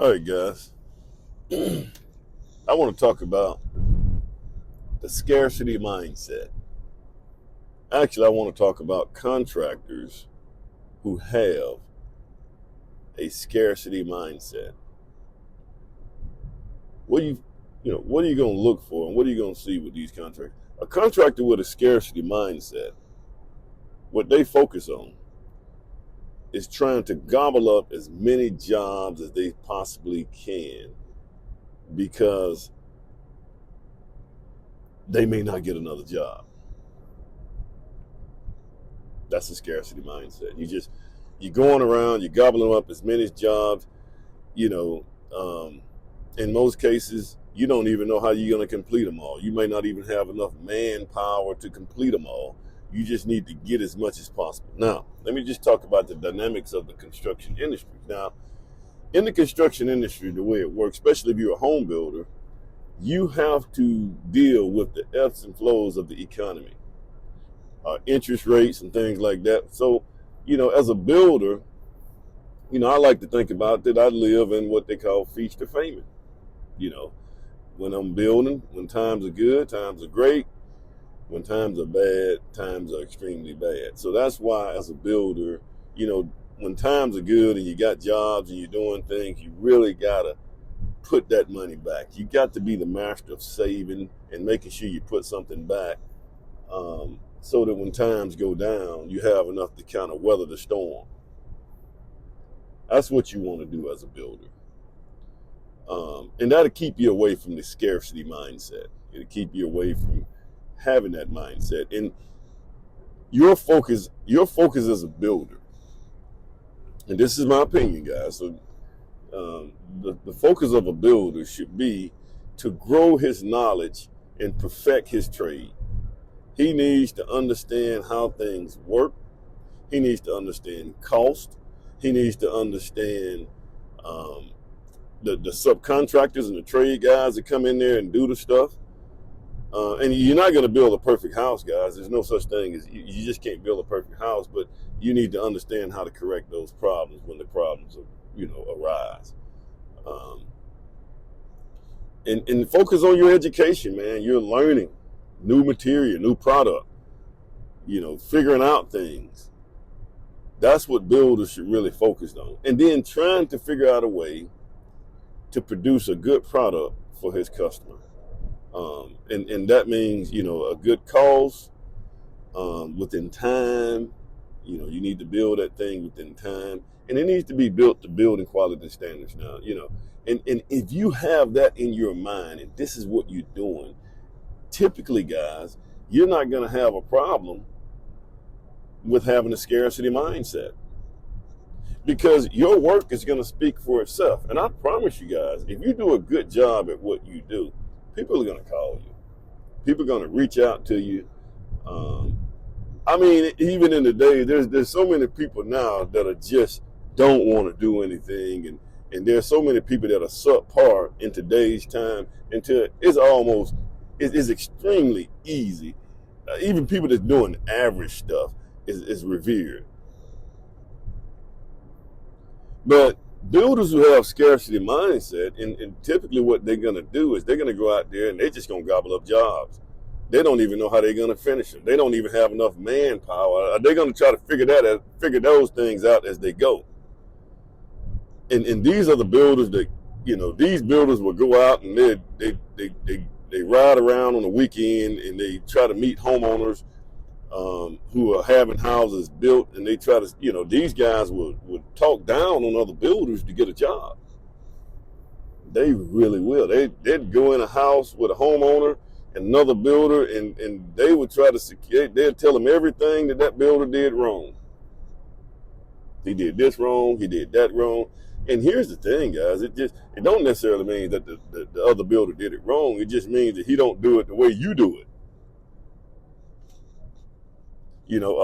All right, guys. I want to talk about the scarcity mindset. Actually, I want to talk about contractors who have a scarcity mindset. What are you going to look for, and what are you going to see with these contractors? A contractor with a scarcity mindset, what they focus on is trying to gobble up as many jobs as they possibly can because they may not get another job. That's a scarcity mindset. You're going around, you're gobbling up as many jobs. You know, in most cases, you don't even know how you're going to complete them all. You may not even have enough manpower to complete them all. You just need to get as much as possible. Now, let me just talk about the dynamics of the construction industry. Now, in the construction industry, the way it works, especially if you're a home builder, you have to deal with the ebbs and flows of the economy, interest rates and things like that. So, as a builder, I like to think about that I live in what they call feast or famine. When I'm building, when times are good, times are great. When times are bad, times are extremely bad. So that's why as a builder, when times are good and you got jobs and you're doing things, you really got to put that money back. You got to be the master of saving and making sure you put something back so that when times go down, you have enough to kind of weather the storm. That's what you want to do as a builder. And that'll keep you away from the scarcity mindset. It'll keep you away from having that mindset. And your focus as a builder, and this is my opinion, guys. So the focus of a builder should be to grow his knowledge and perfect his trade. He needs to understand how things work. He needs to understand cost. He needs to understand the subcontractors and the trade guys that come in there and do the stuff. And you're not going to build a perfect house, guys. There's no such thing as you just can't build a perfect house, but you need to understand how to correct those problems when the problems arise. And focus on your education, man. You're learning new material, new product, figuring out things. That's what builders should really focus on. And then trying to figure out a way to produce a good product for his customer. And that means, a good cost within time. You need to build that thing within time. And it needs to be built to building quality standards now, And if you have that in your mind and this is what you're doing, typically, guys, you're not going to have a problem with having a scarcity mindset because your work is going to speak for itself. And I promise you guys, if you do a good job at what you do, people are going to call you. People are going to reach out to you. Even in the day, there's so many people now that are just don't want to do anything. And there's so many people that are subpar in today's time until it's extremely easy. Even people that's doing average stuff is revered. But builders who have scarcity mindset, and typically what they're going to do is they're going to go out there and they're just going to gobble up jobs. They don't even know how they're going to finish them. They don't even have enough manpower. They're going to try to figure those things out as they go. And these are the builders that, these builders will go out and they ride around on the weekend and they try to meet homeowners who are having houses built, and they try to, these guys would talk down on other builders to get a job. They really will. They'd go in a house with a homeowner and another builder, and they would try to they'd tell them everything that builder did wrong. He did this wrong, he did that wrong. And here's the thing, guys, it don't necessarily mean that the other builder did it wrong. It just means that he don't do it the way you do it.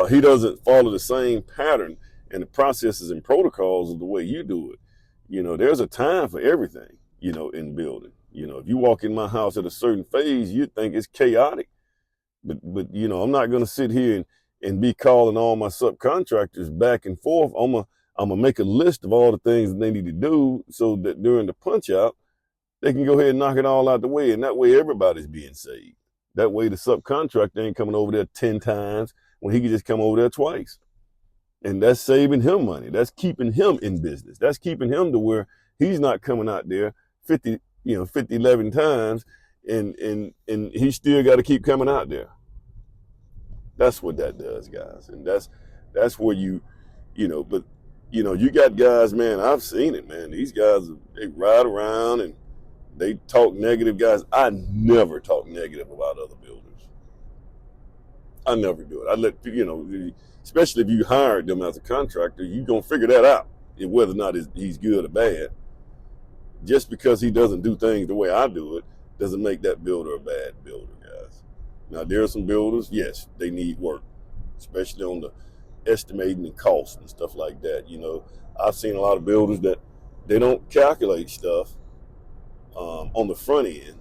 He doesn't follow the same pattern and the processes and protocols of the way you do it. There's a time for everything, in building. If you walk in my house at a certain phase, you'd think it's chaotic. But I'm not going to sit here and be calling all my subcontractors back and forth. I'm I'm gonna make a list of all the things that they need to do so that during the punch out, they can go ahead and knock it all out the way. And that way everybody's being saved. That way the subcontractor ain't coming over there 10 times when he can just come over there twice. And that's saving him money. That's keeping him in business. That's keeping him to where he's not coming out there 50, 11 times and he still got to keep coming out there. That's what that does, guys. And that's where but you got guys, man, I've seen it, man. These guys, they ride around and they talk negative, guys. I never talk negative about other builders. I never do it. I let especially if you hired them as a contractor, you're going to figure that out, whether or not he's good or bad. Just because he doesn't do things the way I do it doesn't make that builder a bad builder, guys. Now, there are some builders, yes, they need work, especially on the estimating and costs and stuff like that. I've seen a lot of builders that they don't calculate stuff on the front end,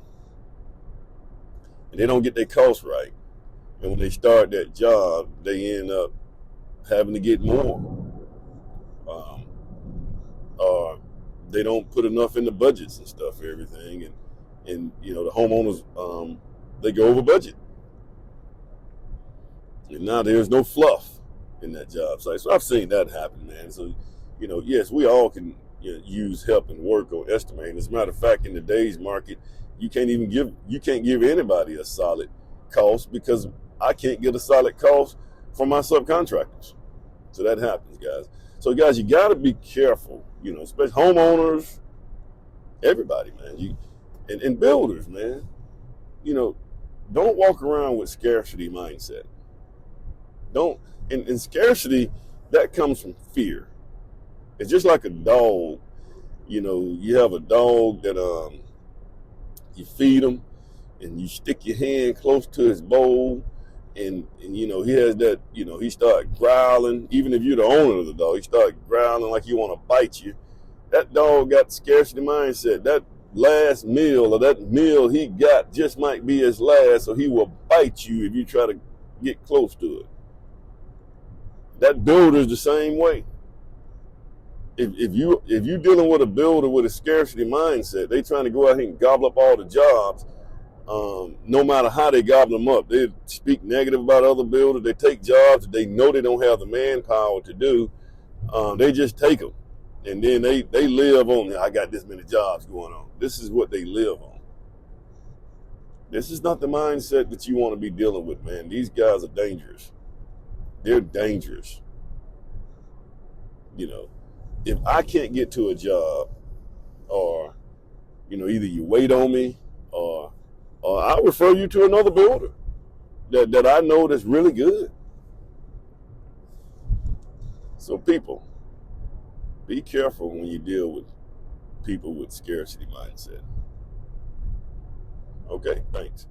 and they don't get their costs right. And when they start that job, they end up having to get more. Or they don't put enough in the budgets and stuff for everything. And the homeowners, they go over budget. And now there's no fluff in that job site. So I've seen that happen, man. So, yes, we all can use help and work on estimating. As a matter of fact, in today's market, you can't give anybody a solid cost because I can't get a solid cost from my subcontractors. So that happens, guys. So, guys, you got to be careful, especially homeowners, everybody, man. And builders, man. Don't walk around with scarcity mindset. And scarcity, that comes from fear. It's just like a dog. You have a dog that you feed him and you stick your hand close to his bowl and he has that, he start growling. Even if you're the owner of the dog, he start growling like he want to bite you. That dog got scarcity mindset. That last meal or that meal he got just might be his last, so he will bite you if you try to get close to it. That builder is the same way. If you're dealing with a builder with a scarcity mindset, they trying to go out here and gobble up all the jobs. No matter how they gobble them up, they speak negative about other builders. They take jobs that they know they don't have the manpower to do. They just take them, and then they live on. I got this many jobs going on. This is what they live on. This is not the mindset that you want to be dealing with, man. These guys are dangerous. They're dangerous. If I can't get to a job, or either you wait on me, or I'll refer you to another builder that I know that's really good. So people, be careful when you deal with people with scarcity mindset. Okay, thanks.